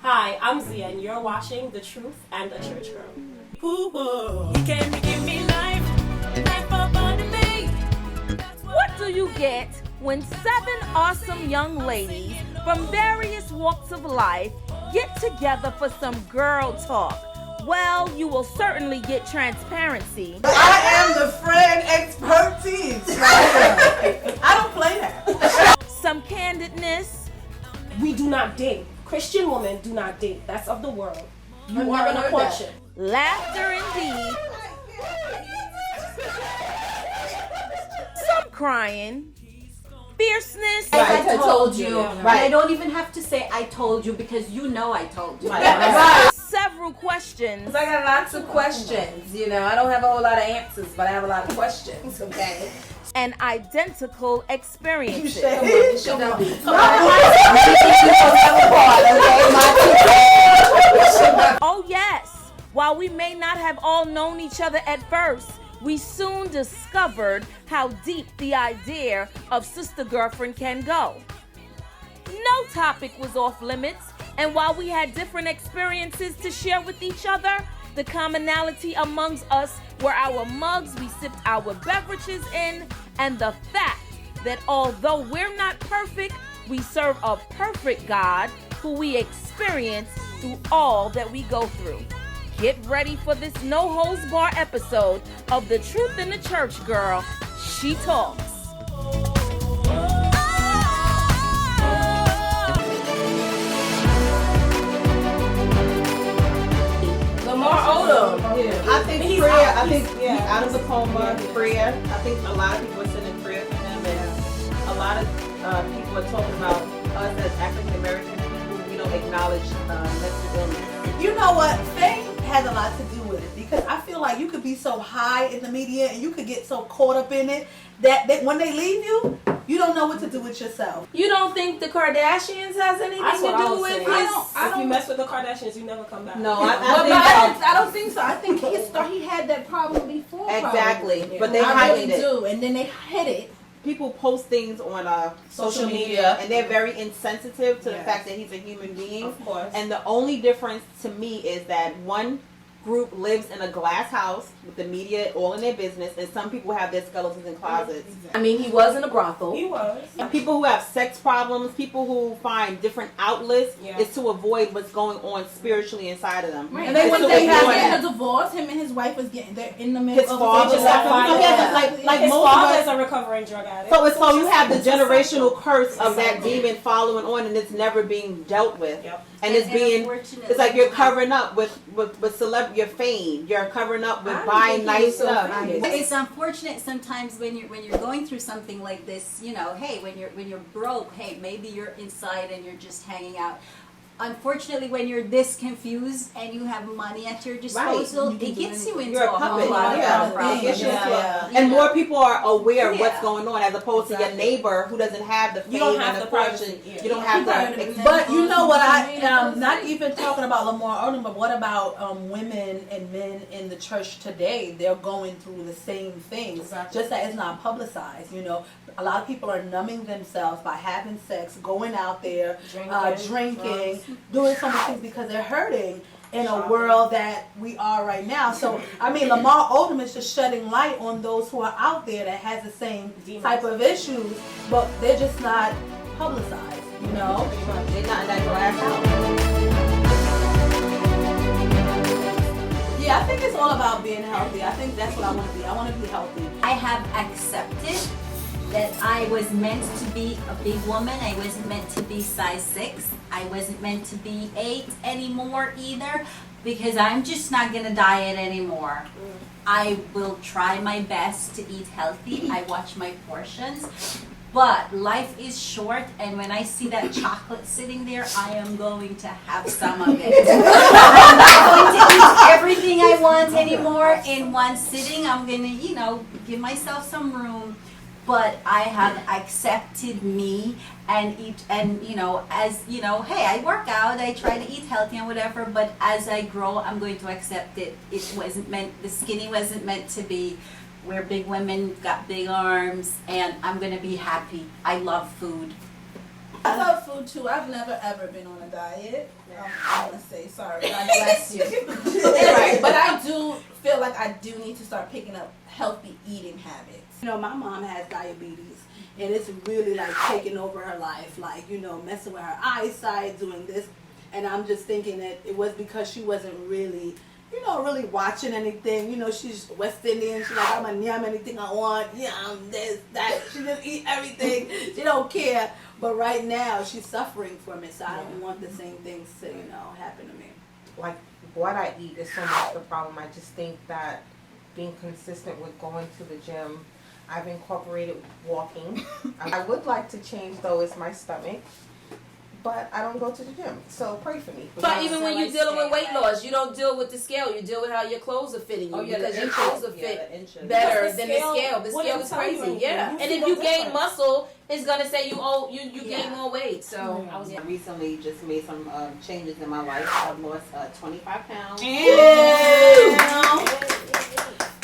Hi, I'm Zia, and you're watching The Truth and a Church Girl. What do you get when 7 awesome young ladies from various walks of life get together for some girl talk? Well, you will certainly get transparency. I am the friend expertise. I don't play that. Some candidness. We do not date. Christian women do not date. That's of the world. You are in a courtship. Laughter indeed. Some crying. Fierceness. I told you. Right. And I don't even have to say I told you because you know I told you. Right. Several questions. I got lots of questions, I don't have a whole lot of answers, but I have a lot of questions, okay? And identical experiences. Oh yes, while we may not have all known each other at first, we soon discovered how deep the idea of sister girlfriend can go. No topic was off limits, and while we had different experiences to share with each other, the commonality amongst us were our mugs we sipped our beverages in, and the fact that although we're not perfect, we serve a perfect God who we experience through all that we go through. Get ready for this no-holds-bar episode of The Truth in the Church Girl. She talks. Lamar Odom. I think prayer. I think he's out of the coma. Prayer. I think a lot of people are sending prayer for him, and a lot of people are talking about us as African American people. We don't acknowledge mental illness. You know what? Fame has a lot to do with it because I feel like you could be so high in the media and you could get so caught up in it that when they leave you, you don't know what to do with yourself. You don't think the Kardashians has anything That's what to I do was with saying. this? If you mess with the Kardashians, you never come back. No, I don't think so. I think he had that problem before. Exactly, Probably. but they I heightened really it. do, and then they hid it. People post things on social media, and they're very insensitive to the fact that he's a human being. Of course. And the only difference to me is that one group lives in a glass house with the media all in their business, and some people have their skeletons in closets. I mean, he was in a brothel. He was. And people who have sex problems, people who find different outlets, is to avoid what's going on spiritually inside of them. Right. And then It's when to they avoid had that. a divorce, him and his wife was they're in the middle His of father just got fired. like His most of father us. is a recovering drug addict. So you have the generational curse of that Exactly. demon following on, and it's never being dealt with. Yep. And it's it's like you're covering up with your fame. You're covering up with buying nice stuff. It's unfortunate sometimes when you're going through something like this, hey, when you're broke, hey, maybe you're inside and you're just hanging out. Unfortunately, when you're this confused and you have money at your disposal, it gets you into You're a a whole puppet. lot of Problems. problems. And more people are aware of what's Yeah. going on, as opposed to your neighbor who doesn't have the fame You don't have and the the push. privacy, yeah. You don't have the. But you know what? Not even talking about Lamar Odom, but what about women and men in the church today? They're going through the same things, just that it's not publicized. A lot of people are numbing themselves by having sex, going out there, drinking, doing so many things because they're hurting in a world that we are right now. So, I mean, Lamar Odom is just shedding light on those who are out there that has the same type of issues, but they're just not publicized, They're not in that glass house. Yeah, I think it's all about being healthy. I think that's what I want to be. I want to be healthy. I have accepted that I was meant to be a big woman. I wasn't meant to be size 6. I wasn't meant to be 8 anymore either, because I'm just not gonna diet anymore. I will try my best to eat healthy. I watch my portions. But life is short, and when I see that chocolate sitting there, I am going to have some of it. I'm not going to eat everything I want anymore in one sitting. I'm going to, give myself some room. But I have accepted me and eat, and as hey, I work out, I try to eat healthy and whatever. But as I grow, I'm going to accept it. It wasn't meant. The skinny wasn't meant to be. We're big women, got big arms, and I'm gonna be happy. I love food. I love food too. I've never ever been on a diet. Sorry, God bless you. Right, but I do feel like I do need to start picking up healthy eating habits. You know, my mom has diabetes, and it's really like taking over her life, like, you know, messing with her eyesight, doing this. And I'm just thinking that it was because she wasn't really, you know, really watching anything. You know, she's West Indian. She's like, I'm going to yum anything I want. Yum, this, that. She just eat everything. She don't care. But right now, she's suffering from it. So I don't want the same things to, you know, happen to me. Like, what I eat is so much the problem. I just think that being consistent with going to the gym, I've incorporated walking. I would like to change, though, is my stomach. But I don't go to the gym, so pray for me. But even when you're dealing with weight loss, you don't deal with the scale. You deal with how your clothes are fitting you, because your clothes are fit better than the scale. The scale is crazy, yeah. And if you gain muscle, it's gonna say you gain more weight. So I was recently just made some changes in my life. I've lost 25 pounds.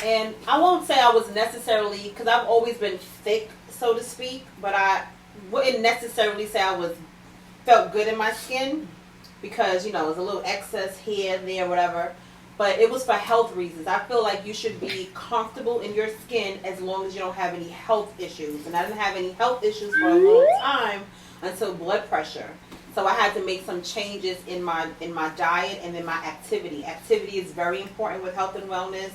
And I won't say I was necessarily, because I've always been thick, so to speak, but I wouldn't necessarily say I felt good in my skin, because, you know, it was a little excess here, there, whatever. But it was for health reasons. I feel like you should be comfortable in your skin as long as you don't have any health issues. And I didn't have any health issues for a long time until blood pressure. So I had to make some changes in my diet and in my activity. Activity is very important with health and wellness.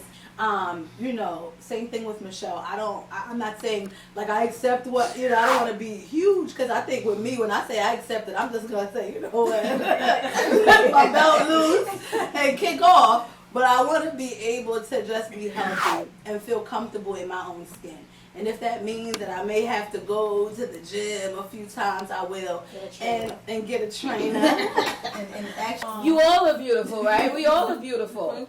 You know, same thing with Michelle. I'm not saying like I accept what, you know, I don't want to be huge, because I think with me, when I say I accept it, I'm just going to say, you know, let my belt loose and kick off. But I want to be able to just be healthy and feel comfortable in my own skin. And if that means that I may have to go to the gym a few times, I will. And get a trainer. and actually, you all are beautiful, right? We all are beautiful.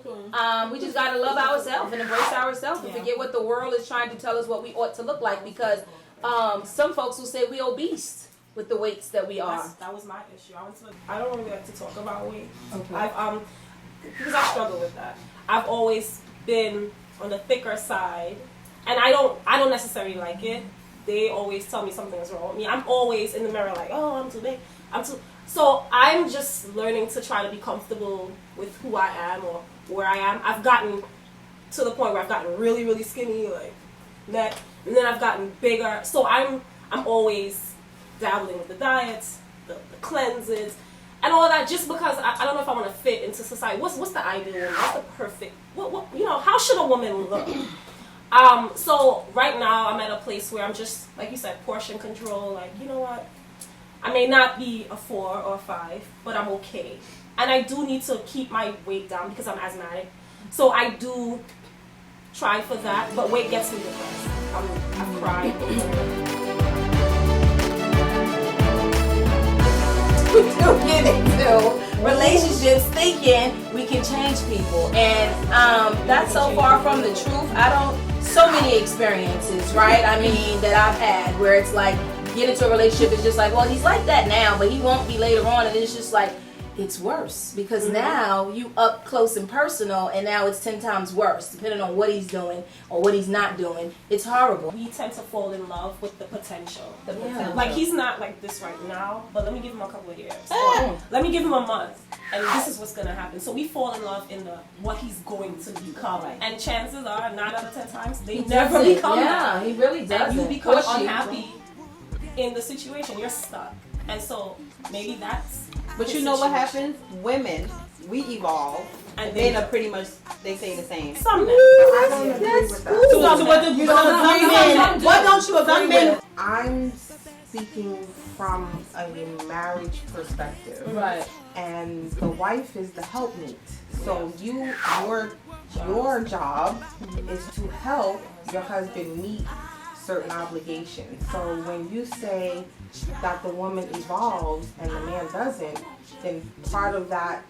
We just gotta love ourselves and embrace ourselves and forget what the world is trying to tell us what we ought to look like. Because some folks will say we obese with the weights that we are. That was my issue. I don't really like to talk about weight. Okay. Because I struggle with that. I've always been on the thicker side. And I don't necessarily like it. They always tell me something is wrong with me. I'm always in the mirror like, oh, I'm too big. So I'm just learning to try to be comfortable with who I am or where I am. I've gotten to the point where I've gotten really, really skinny, like that, and then I've gotten bigger. So I'm always dabbling with the diets, the cleanses, and all that, just because I don't know if I want to fit into society. What's the ideal woman? What's the perfect? What you know? How should a woman look? So right now I'm at a place where I'm just, like you said, portion control. Like, you know what? I may not be a 4 or a 5, but I'm okay. And I do need to keep my weight down because I'm asthmatic. So I do try for that, but weight gets me depressed. I've cried over it. We do get into relationships thinking we can change people, and that's so far from the truth. So many experiences, right? I mean, that I've had where it's like, get into a relationship, it's just like, well, he's like that now, but he won't be later on, and it's just like, it's worse, because now you up close and personal, and now it's 10 times worse, depending on what he's doing or what he's not doing. It's horrible. We tend to fall in love with the potential. Like, he's not like this right now, but let me give him a couple of years. Let me give him a month, and this is what's going to happen. So we fall in love in what he's going to become. And chances are, 9 out of 10 times, they never become that. He really doesn't. And you become unhappy in the situation. You're stuck. And so maybe that's... But you know what happens? Women, we evolve, and men are pretty much, they say the same. Some men. I don't agree with that. So what don't you agree with? I'm speaking from a marriage perspective. Right. And the wife is the helpmate. So your job is to help your husband meet certain obligations. So when you say that the woman evolves and the man doesn't, then part of that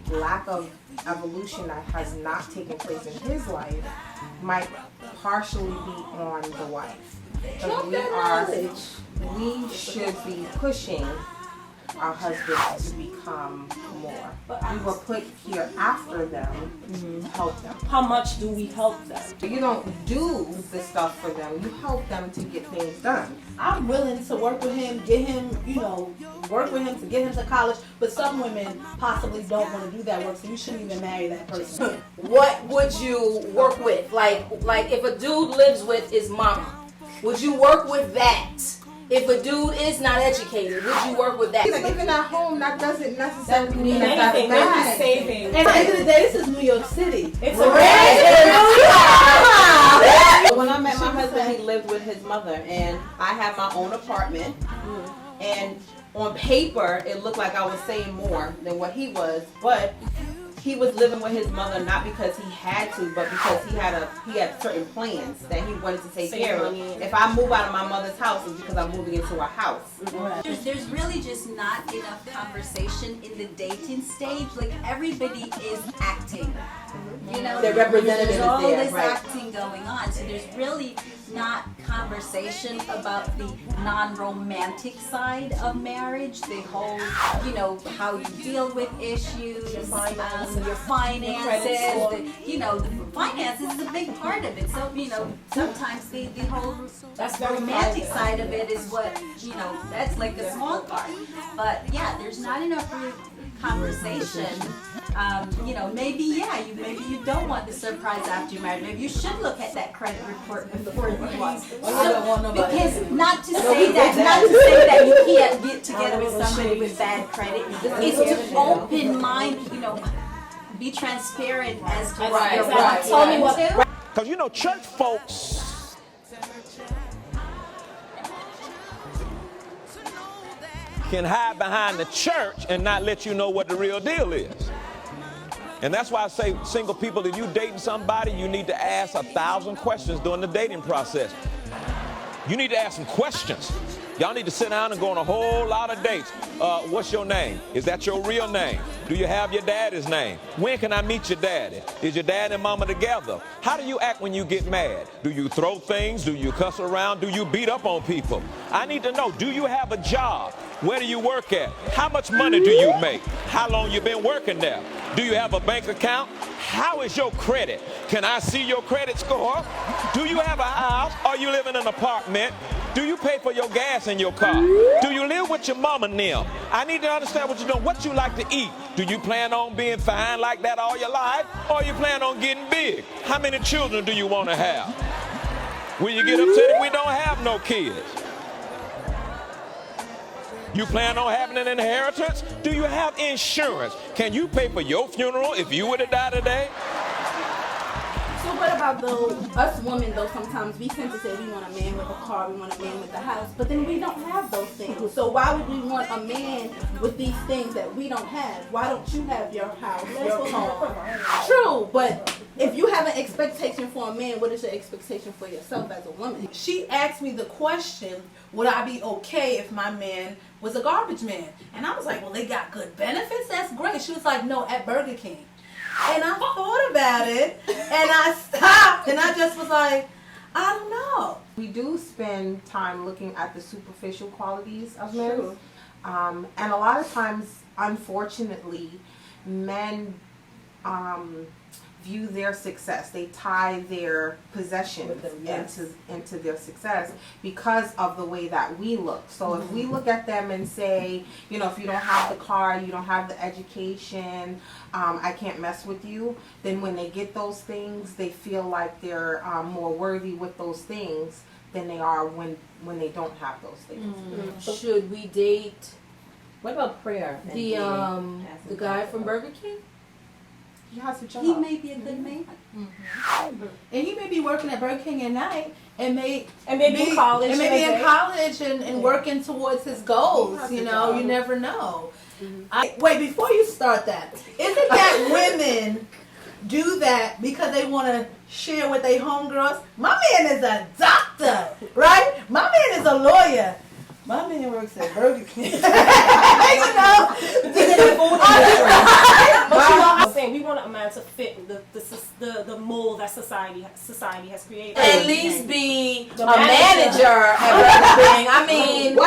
lack of evolution that has not taken place in his life might partially be on the wife. We should be pushing our husbands to become more. we were put here after them to help them. How much do we help them? You don't do the stuff for them. You help them to get things done. I'm willing to work with him, get him, work with him to get him to college, but some women possibly don't want to do that work, so you shouldn't even marry that person. What would you work with? Like if a dude lives with his mama, would you work with that? If a dude is not educated, would you work with that? Even at home, that doesn't necessarily mean that that's Anything, bad. maybe saving. And at the end of the day, this is New York City. It's When I met my husband, he lived with his mother, and I had my own apartment. And on paper, it looked like I was saying more than what he was, but he was living with his mother not because he had to, but because he had certain plans that he wanted to take care of. If I move out of my mother's house, it's because I'm moving into a house. There's really just not enough conversation in the dating stage. Like everybody is acting. The representative there's is all there, this right. acting going on. So there's really not conversation about the non-romantic side of marriage. The whole, how you deal with issues, your finances, the finances is a big part of it. So, sometimes the whole romantic side of it is what, that's like the small part. But yeah, there's not enough conversation. Maybe you don't want the surprise after you're married. Maybe you should look at that credit report before you walk. Because not to say that you can't get together with somebody with bad credit. It's to open mind, be transparent as to what you're wanting. Because church folks can hide behind the church and not let you know what the real deal is. And that's why I say, single people, if you're dating somebody, you need to ask 1,000 questions during the dating process. You need to ask some questions. Y'all need to sit down and go on a whole lot of dates. What's your name? Is that your real name? Do you have your daddy's name? When can I meet your daddy? Is your dad and mama together? How do you act when you get mad? Do you throw things? Do you cuss around? Do you beat up on people? I need to know, do you have a job? Where do you work at? How much money do you make? How long you been working there? Do you have a bank account? How is your credit? Can I see your credit score? Do you have a house? Are you living in an apartment? Do you pay for your gas in your car? Do you live with your mama now? I need to understand what you're doing, what you like to eat. Do you plan on being fine like that all your life? Or you plan on getting big? How many children do you want to have? Will you get upset if we don't have no kids? You plan on having an inheritance? Do you have insurance? Can you pay for your funeral if you were to die today? So what about us women though, sometimes we tend to say we want a man with a car, we want a man with a house, but then we don't have those things. So why would we want a man with these things that we don't have? Why don't you have your house, your car? True, but if you have an expectation for a man, what is your expectation for yourself as a woman? She asked me the question, would I be okay if my man was a garbage man? And I was like, well, they got good benefits? That's great. She was like, no, at Burger King. And I thought about it, and I stopped, and I just was like, I don't know. We do spend time looking at the superficial qualities of men. And a lot of times, unfortunately, men view their success. They tie their possessions into their success because of the way that we look. So if we look at them and say, if you don't have the car, you don't have the education, I can't mess with you, then when they get those things, they feel like they're more worthy with those things than they are when they don't have those things. Should we date What about prayer? the guy from Burger King? He has a job. He may be a good man. And he may be working at Burger King at night and maybe in college. and maybe in college and working towards his goals. You never know. Wait, before you start that, isn't that women do that because they want to share with their homegirls? My man is a doctor, right? My man is a lawyer. My man works at Burger King. I'm saying we want a man to fit the the mold that society has created. At least be a manager at Burger King. I mean, no,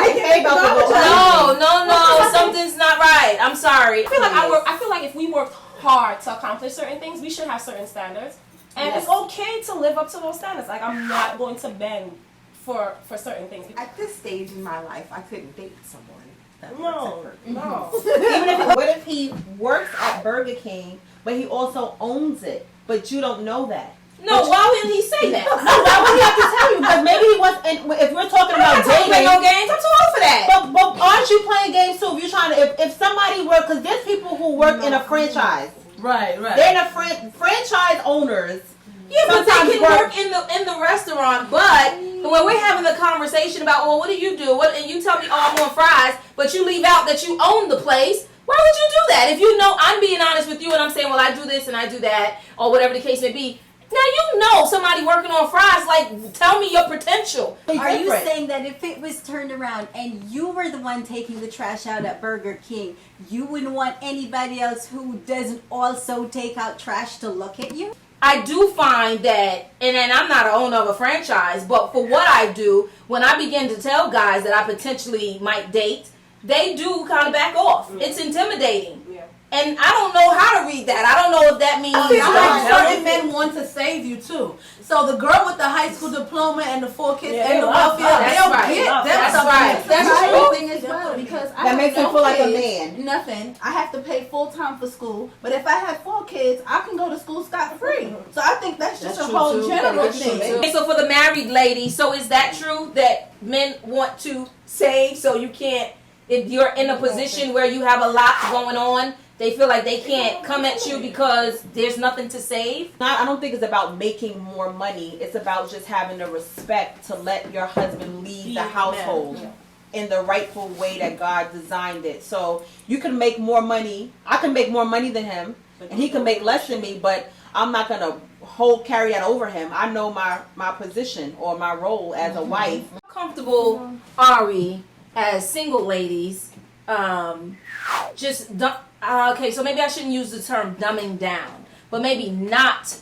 something's not right. I'm sorry. I feel like if we work hard to accomplish certain things, we should have certain standards, and it's okay to live up to those standards. Like, I'm not going to bend for certain things. At this stage in my life, I couldn't date someone. No. Even if what if he works at Burger King, but he also owns it, but you don't know that? No, why wouldn't he say that? No, why would he have to tell you? Because maybe he was. And if we're talking about dating, play no games. I'm too old for that. But aren't you playing games too? If you're trying to, if somebody works, because there's people who work in a franchise. Right. They're in a franchise owners. Yeah, but they can work in the restaurant. But when we're having the conversation about, well, what do you do? And you tell me, oh, I'm on fries, but you leave out that you own the place. Why would you do that? If you know, I'm being honest with you, and I'm saying, well, I do this and I do that, or whatever the case may be. Now you know somebody working on fries. Like, tell me your potential. Are you saying that if it was turned around and you were the one taking the trash out at Burger King, you wouldn't want anybody else who doesn't also take out trash to look at you? I do find that, and I'm not an owner of a franchise, but for what I do, when I begin to tell guys that I potentially might date, they do kind of back off. It's intimidating. And I don't know how to read that. I don't know if that means certain men want to save you too. So the girl with the high school diploma and the 4 kids and the welfare, they'll get them. That's right. That's the whole thing as well, because I that makes him feel like a man. Nothing. I have to pay full time for school, but if I have 4 kids, I can go to school scot free. So I think that's just a whole general thing. Okay, so for the married lady, so is that true that men want to save so you can't, if you're in a position where you have a lot going on, they feel like they can't come at you because there's nothing to save? I don't think it's about making more money. It's about just having the respect to let your husband lead the household in the rightful way that God designed it. So you can make more money. I can make more money than him, and he can make less than me, but I'm not going to carry that over him. I know my position or my role as a wife. How comfortable are we as single ladies okay, so maybe I shouldn't use the term dumbing down, but maybe not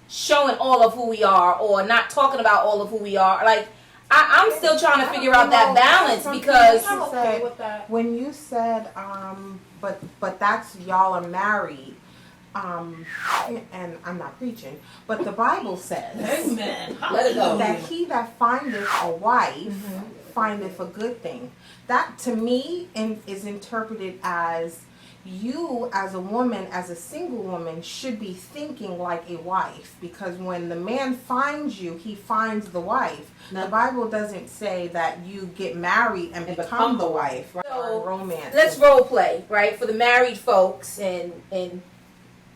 showing all of who we are or not talking about all of who we are. Like, I'm still trying to figure out that balance because I'm okay with that. When you said, but that's y'all are married, and I'm not preaching, but the Bible says, Amen. Let it go. that he that findeth a wife findeth a good thing. That to me is interpreted as you as a woman, as a single woman, should be thinking like a wife, because when the man finds you, he finds the wife. The Bible doesn't say that you get married and become the wife. Right? So, romance. Let's role play, right? For the married folks and in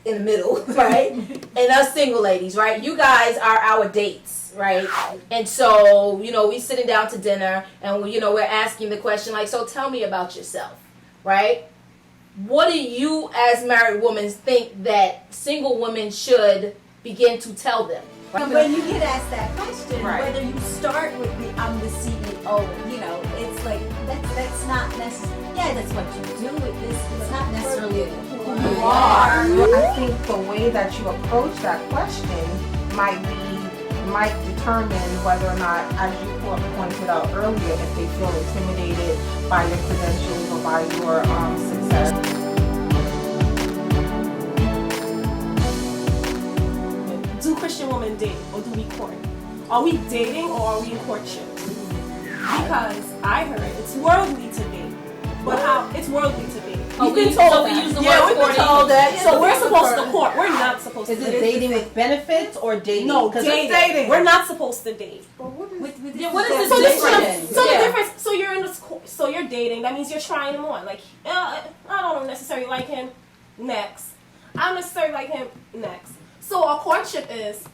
the middle, right? And us single ladies, right? You guys are our dates, right? And so, we sitting down to dinner and, we're asking the question, like, so tell me about yourself, right? What do you as married women think that single women should begin to tell them? Right? When you get asked that question, Right. whether you start with I'm the CEO, it's like, that's not necessarily, that's what you do with this. It's not necessarily who you are. I think the way that you approach that question might determine whether or not, as you pointed out earlier, if they feel intimidated by your credentials or by your success. Do Christian women date or do we court? Are we dating or are we in courtship? Because I heard it's worldly to date. But how? It's worldly to date. We've been told that. We've been told that. So we're supposed to court. We're not supposed to Is date. it dating with benefits or dating? No, 'Cause dating. We're not supposed to date. What is So this the difference? difference. So you're in this. So you're dating. That means you're trying him on. Like, I don't necessarily like him. Next, I don't necessarily like him. Next. So a courtship is,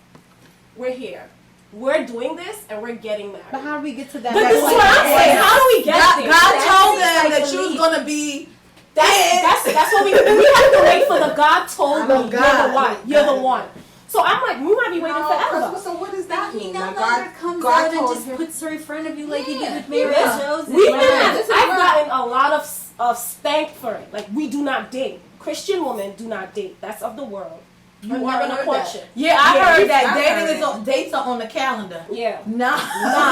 we're here. We're doing this and we're getting married. But how do we get to that? But this is what I'm saying. How do we get there? God told them that you was gonna be. That's what we have to wait for. The God told me, you're the one. You're the one. So I'm like, we might be waiting forever. So what does that He mean? no That longer comes God out and told just him- puts her in front of you like he did with Mary Yeah. Jones. I've gotten a lot of spank for it. Like, we do not date. Christian women do not date. That's of the world. you are in a courtship. Yeah, I heard that I dating heard is on, dates are on the calendar. Yeah. Nah.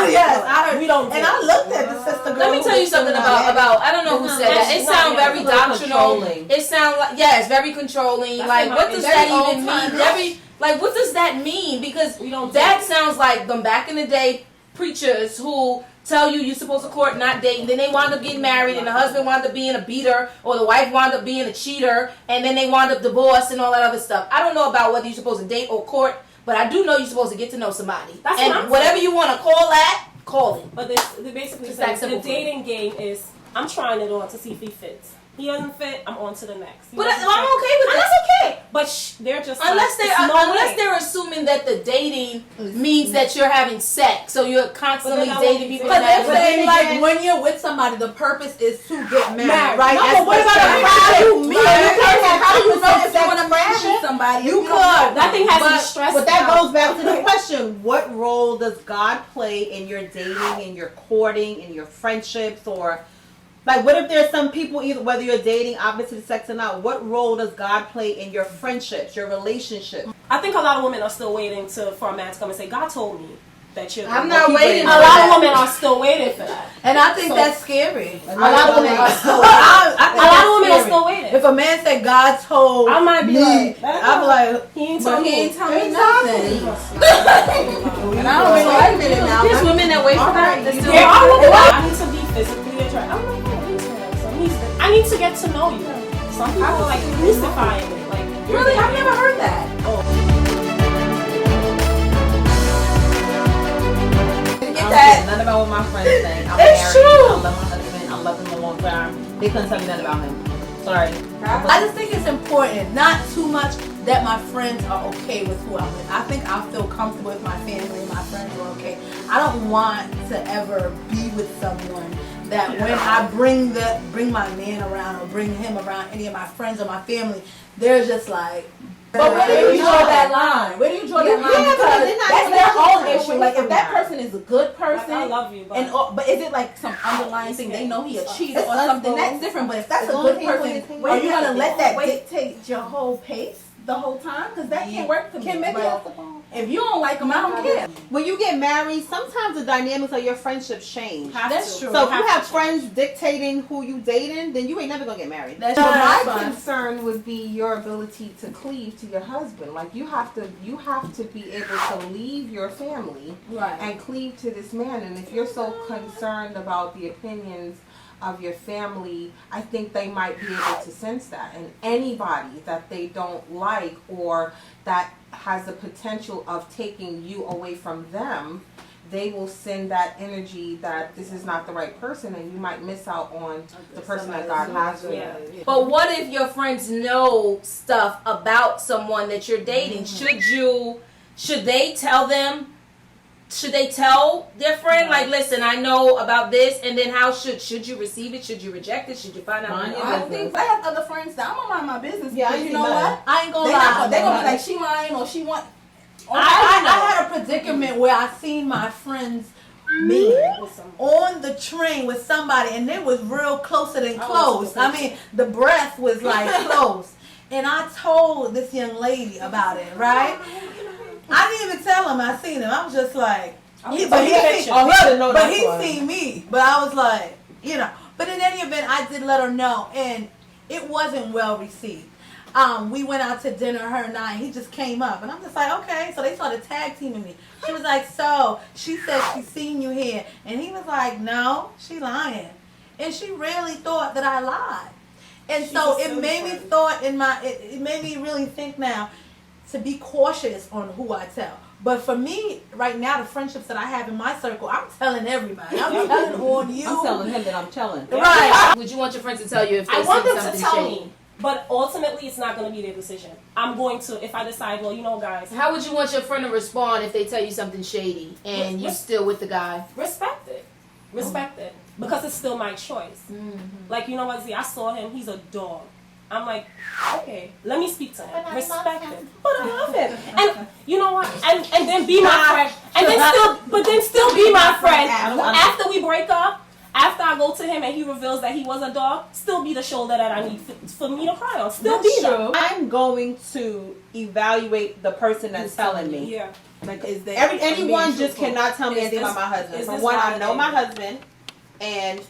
Yes, I heard. We don't. And I looked at the sister girl. Let me tell you something about I don't know who said that. It sounds very doctrinal. It sounds like it's very controlling. Like what does that even mean? Like what does that mean? Because that sounds like them back in the day preachers who tell you're supposed to court, not dating. Then they wound up getting married, and the husband wound up being a beater, or the wife wound up being a cheater, and then they wound up divorced and all that other stuff. I don't know about whether you're supposed to date or court, but I do know you're supposed to get to know somebody. That's and whatever you want to call that, call it. But they basically say the dating game is I'm trying it on to see if he fits. He doesn't fit, I'm on to the next. But I'm okay with that. That's okay. But they're just unless they're assuming that the dating means that you're having sex, so you're constantly dating people. But they're saying like when you're with somebody, the purpose is to get married, right? No, but what about a friendship? How do you know if you want to marry somebody? You could. That thing has me stressed. But that goes back to the question: what role does God play in your dating, in your courting, in your friendships, or? Like, what if there's some people, either whether you're dating, opposite sex or not, what role does God play in your friendships, your relationships? I think a lot of women are still waiting for a man to come and say, God told me that you're... I'm not waiting. A lot of women are still waiting for that. And I think that's scary. A lot of women are still waiting. A lot of women are still waiting. If a man said God told I might be me, like, I'm like, he ain't told me nothing. And I don't know, wait a minute now. There's women that wait for that. There are women that need to be physically attracted. I'm like, I need to get to know you. Some people are like crucifying it. Like, really? I've never heard that. None about what my friends think. I'm It's married. true. I love my husband. I love him a long time. They couldn't tell me nothing about him. Sorry. I just think it's important, not too much that my friends are okay with who I'm with. I think I'll feel comfortable if my family and my friends are okay. I don't want to ever be with someone that when I bring my man around or bring him around any of my friends or my family, they're just like. But where do you draw that line? Where do you draw that line? Because that's their own issue. Like if that person is a good person, I love you, but is it like some underlying thing? They know he a cheater or something. That's different. But if that's a good person, are you gonna let that dictate your whole pace the whole time? Because that can't work for me. If you don't like them, I don't care. When you get married, sometimes the dynamics of your friendships change. That's true. So if you have friends dictating who you dating, then you ain't never gonna get married. That's My concern would be your ability to cleave to your husband. Like you have to be able to leave your family and cleave to this man. And if you're so concerned about the opinions of your family, I think they might be able to sense that. And anybody that they don't like or that has the potential of taking you away from them, they will send that energy that this is not the right person, and you might miss out on the person that God has for you. But what if your friends know stuff about someone that you're dating? Should they tell them? Should they tell their friend, like, listen, I know about this, and then how should you receive it? Should you reject it? Should you find out? I think I have other friends that I'm gonna mind my business. Yeah, you know what? I ain't gonna lie. They're gonna be like, she lying or she want. I had a predicament where I seen my friends meet on the train with somebody, and it was real closer than close. I mean, the breath was like close. And I told this young lady about it, right? I didn't even tell him I seen him. I was just like, he seen me. But I was like, But in any event, I did let her know, and it wasn't well received. We went out to dinner, her and I, and he just came up. And I'm just like, okay. So they started tag teaming me. She was like, so, she said she seen you here. And he was like, no, she lying. And she really thought that I lied. And so it made me it made me really think now to be cautious on who I tell. But for me, right now, the friendships that I have in my circle, I'm telling everybody. I'm telling on you. I'm telling him that I'm telling. Right. Would you want your friends to tell you if they I want see them to something tell shady? me. But ultimately, it's not going to be their decision. I'm going to, if I decide, well, guys. How would you want your friend to respond if they tell you something shady and you're still with the guy? Respect it. Respect it. Because it's still my choice. Mm-hmm. Like, you know what, Z? I saw him. He's a dog. I'm like, okay, let me speak to him. Respect him. But I love him. And you know what? And then be my friend. And then still be my friend. After we break up, after I go to him and he reveals that he was a dog, still be the shoulder that I need for me to cry on. Still be there. I'm going to evaluate the person that's telling me. Yeah. Like, is there Anyone just cannot tell me anything about my husband. For one, I know my husband, and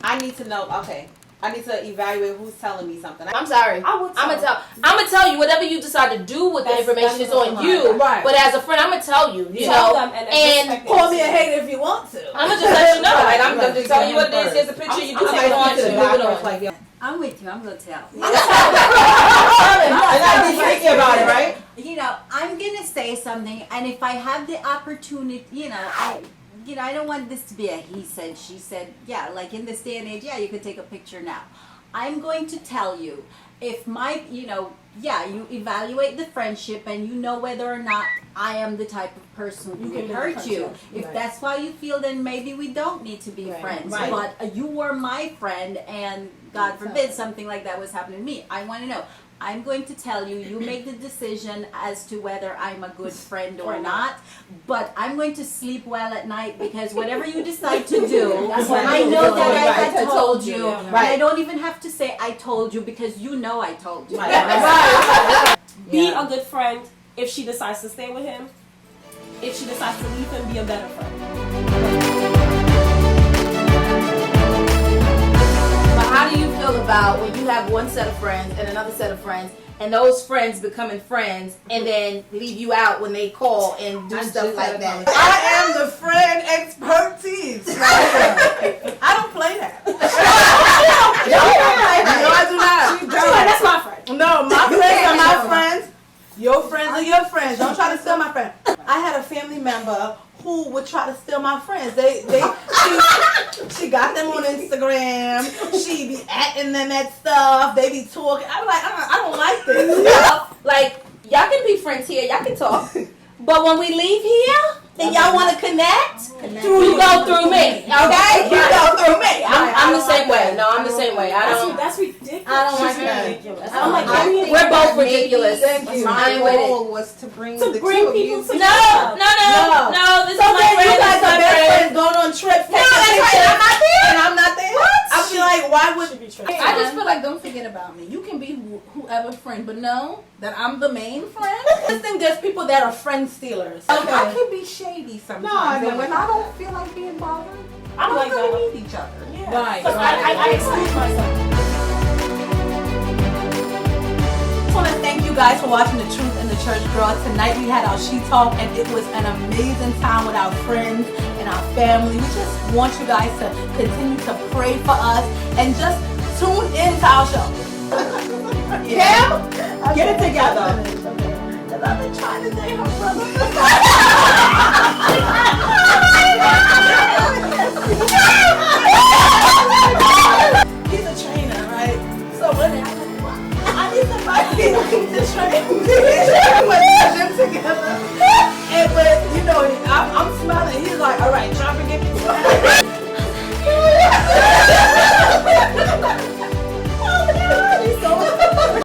I need to know. Okay, I need to evaluate who's telling me something. I'm sorry. I'm gonna tell you whatever you decide to do with the information is on you. Right. But as a friend, I'm gonna tell you. You Tell know, them and call me a hater if you want to. I'm gonna just let you know. Like I'm gonna just tell you what it is. Here's a picture. You can take it on to move it on. I'm with you. I'm gonna tell. And I be thinking about it, right? You know, I'm gonna say something, and if I have the opportunity, I don't want this to be a he said, she said. Yeah, like in this day and age, yeah, you could take a picture now. I'm going to tell you, if you evaluate the friendship and you know whether or not I am the type of person who can hurt you. If that's why you feel, then maybe we don't need to be friends. Right. But you were my friend, and God forbid something like that was happening to me. I want to know. I'm going to tell you, you make the decision as to whether I'm a good friend or not, but I'm going to sleep well at night because whatever you decide to do, I know that I told you. And I don't even have to say I told you because you know I told you. Be a good friend if she decides to stay with him. If she decides to leave him, be a better friend. How do you feel about when you have one set of friends and another set of friends, and those friends becoming friends and then leave you out when they call and do stuff like that? I am the friend expertise. I don't play that. No, I do not. That's my friend. No, my friends are my friends. Your friends are your friends. Don't try to steal my friend. I had a family member who would try to steal my friends. She got them on Instagram. She be atting them at stuff. They be talking. I'm like, I don't like this. Like, y'all can be friends here. Y'all can talk. But when we leave here and y'all want to connect, you go through me. Okay? You go through me. I'm the same way. No, I'm the same way. That's ridiculous. I don't like that. I'm like, we're both ridiculous. My goal was to bring the two of you together. No. This is my friend. You guys are best friends going on trips. No, that's right. I'm not there. And I'm not there. I feel like, why would I just feel like, don't forget about me. You can be whoever friend, but know that I'm the main friend. I just think there's people that are friend stealers. I can be shady sometimes. No, and when I don't feel like being bothered, I'm like gonna that. meet each other. Yeah. Right. I exclude myself. I want to thank you guys for watching The Truth in the Church Girl. Tonight we had our She Talk, and it was an amazing time with our friends and our family. We just want you guys to continue to pray for us and just tune in to our show. Kim, get it together. Because I've been trying to date her brother. He's a trainer, right? So when I need somebody to train me. We're together. And but I'm smiling. He's like, all right, try